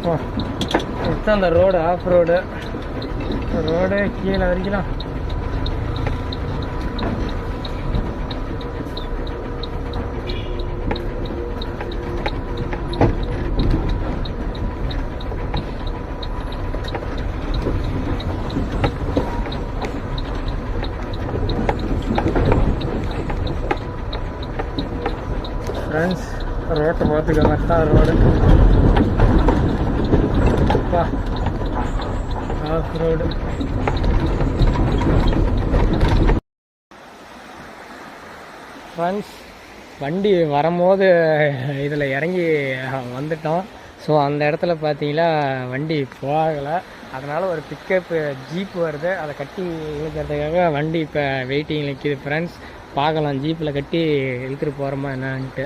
இதுதான் அந்த road, off road கீழே வரைக்கும். ஃப்ரெண்ட்ஸ், ரோட்டை பார்த்துக்கோங்க. தான் ரோடு ஆஃப் ரோடு. ஃப்ரெண்ட்ஸ், வண்டி வரும்போது இதில் இறங்கி வந்துட்டோம். ஸோ அந்த இடத்துல பார்த்தீங்கன்னா வண்டி போகலை. அதனால் ஒரு பிக்கப்பு ஜீப்பு வருது, அதை கட்டி இழுக்கிறதுக்காக வண்டி இப்போ வெயிட்டிங் நிற்கிது. ஃப்ரெண்ட்ஸ், பார்க்கலாம் ஜீப்பில் கட்டி இழுத்துட்டு போகிறோமா என்னான்ட்டு.